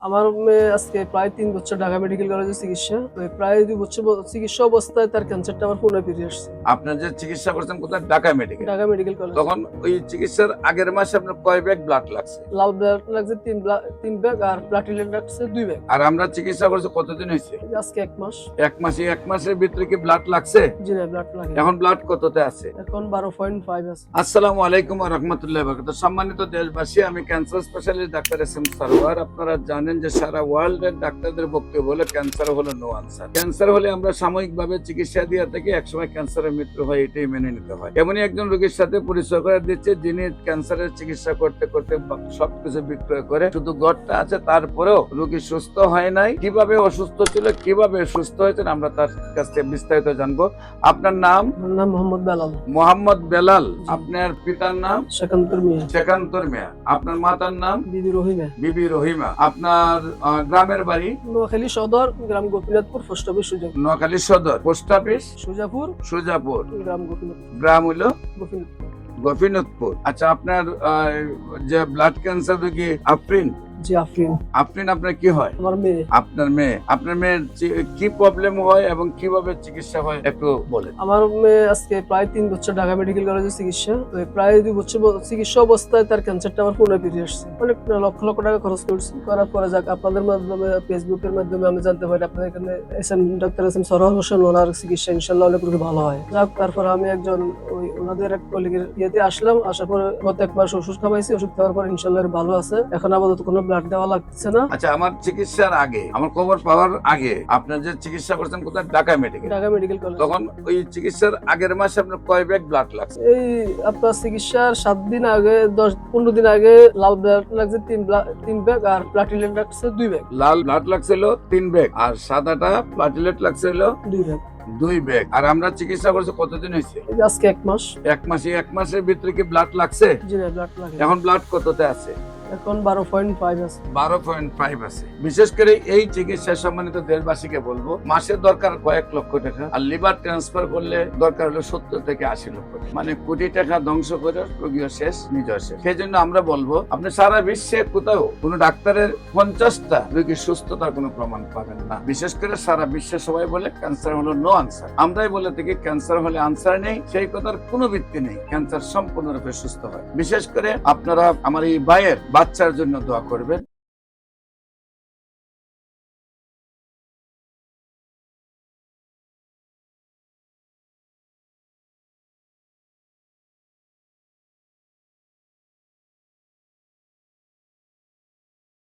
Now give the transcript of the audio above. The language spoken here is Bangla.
আমার মেয়ে আজকে প্রায় ৩ বছর ঢাকা মেডিকেল কলেজে চিকিৎসা। তো প্রায় ২ বছর চিকিৎসা অবস্থায় তার ক্যান্সারটা আবার পুনরায় ফিরে আসছে। আপনার যে চিকিৎসা করছেন কোথায়? Dhaka medical. Dhaka medical college. তখন ওই চিকিৎসার আগের মাসে আপনার কয় ব্যাগ ব্লাড লাগছে? লাল ব্লাড লাগছে ৩ ব্যাগ আর প্লাটিলেট লাগছে ২ ব্যাগ। আর আমরা চিকিৎসা করছি কতদিন হয়েছে? আজকে ১ মাস। 1 মাসের ভিতরে কি ব্লাড লাগছে? জি না, ব্লাড লাগে। এখন ব্লাড কততে আছে? এখন 12.5 আছে। আসসালামু আলাইকুম ওয়া রাহমাতুল্লাহি ওয়া বারাকাতুহু। সম্মানিত দেশবাসী, আমি cancer specialist doctor SM. Sarwar. আপনারা জানেন যে সারা ওয়ার্ল্ডের ডাক্তারদের বক্তব্য হলো ক্যান্সার হলো নো আনসার। ক্যান্সার হলে আমরা সাময়িকভাবে চিকিৎসা দিয়ে থাকি, একসময় ক্যান্সারের মৃত্যু হয়, এটাই মেনে নিতে হয়। এমনই একজন রোগীর সাথে পরিচয় করে দিচ্ছে যিনি ক্যান্সারের চিকিৎসা করতে করতে সবকিছু বিক্রয় করে, শুধু গড়টা আছে, তারপরেও রোগী সুস্থ হয় নাই। কিভাবে অসুস্থ ছিল, কিভাবে সুস্থ হয়েছেন, আমরা তার কাছ থেকে বিস্তারিত জানবো। আপনার নাম? আমার নাম মোহাম্মদ বেলাল। মোহাম্মদ বেলাল। জি। আপনার পিতার নাম? সেকান্তর মিয়া। সেকান্তর মিয়া। আপনার মাতার নাম? বিবি রহিমা। বিবি রহিমা। আপনার গ্রামের বাড়ি? নোয়াখালী সদর, গ্রাম গোপীনাথপুর, পোস্ট অফিস সুজাপুর। নোয়াখালী সদর, পোস্ট অফিস সুজাপুর, সুজাপুর, গ্রাম গোপীনাথপুর। গ্রাম হইল গোপীনাথপুর। গোপীনাথপুর। আচ্ছা, আপনার যে ব্লাড ক্যান্সার রোগী আফরিন, জি আফরিন। আফরিন আপনার কি হয়? আমার মেয়ে। আপনার মেয়ের কি প্রবলেম হয় এবং কিভাবে চিকিৎসা হয় একটু বলেন। আমার মেয়ে আজকে প্রায় ৩ বছর ঢাকা মেডিকেল কলেজে চিকিৎসা। তো প্রায় ২ বছর চিকিৎসা অবস্থায় তার ক্যান্সারটা আবার পুনরায় ফিরে আসছে। অনেক লক্ষ লক্ষ টাকা খরচ করছি। করার পরে যাক আপনাদের মাধ্যমে, ফেসবুকের মাধ্যমে আমি জানতে পারি আপনাদের এখানে ডাক্তার এস.এম. সরোয়ার হোসেন, ওনার চিকিৎসা ইনশাল্লাহ অনেক রোগী ভালো হয়। যাক, তারপর আমি একজন ওনাদের এক কলিগের ইয়েতে আসলাম। আসার পরে গত ১ মাস ওষুধ খাওয়াইছি। ওষুধ খাওয়ার পর ইনশাল্লাহ ভালো আছে। এখন আপাতত কোনো ব্লাড দেওয়া লাগছে না। আচ্ছা, আমার চিকিৎসার আগে, আমার খবর পাওয়ার আগে আপনার যে চিকিৎসা করছেন কোথায়? Dhaka medical. Dhaka medical college. তখন ওই চিকিৎসার আগের মাসে আপনার কয় ব্যাগ ব্লাড লাগছে? এই আপনার চিকিৎসার ৭ দিন আগে, ১০-১৫ দিন আগে লাল ব্লাড লাগছে ৩ ব্যাগ আর প্লাটিলেট লাগছে ২ ব্যাগ। লাল ব্লাড লাগছিল ৩ ব্যাগ আর সাদাটা প্লাটিলেট লাগছিল ২ ব্যাগ। 2 ব্যাগ। আর আমরা চিকিৎসা করছি কতদিন হয়েছে? আজকে ১ মাস। 1 মাসের ভিতরে কি ব্লাড লাগছে? জি না, ব্লাড লাগে। এখন ব্লাড কততে আছে? এখন 12.5 আছে। 12.5 আছে। বিশেষ করে এই চিকিৎসা সম্মানিত দেশবাসীকে বলবো, মাসে দরকার কয়েক লক্ষ টাকা, আর লিভার ট্রান্সফার করলে দরকার হলো 70 থেকে 80 লক্ষ টাকা। মানে কোটি টাকা ধ্বংস করে রোগীও শেষ, নিজেও শেষ। সেই জন্য আমরা বলবো, আপনি সারা বিশ্বে কোথাও কোনো ডাক্তারের 50টা রোগীর সুস্থতার কোনো প্রমাণ পাবেন না। বিশেষ করে সারা বিশ্বে সবাই বলে ক্যান্সার হলো নো আনসার। আমরাই বলে থাকি ক্যান্সার হলে আনসার নেই, সেই কথার কোনো ভিত্তি নেই। ক্যান্সার সম্পূর্ণরূপে সুস্থ হয়। বিশেষ করে আপনারা আমার এই ভাইয়ের বাচ্চার জন্য দোয়া করবেন।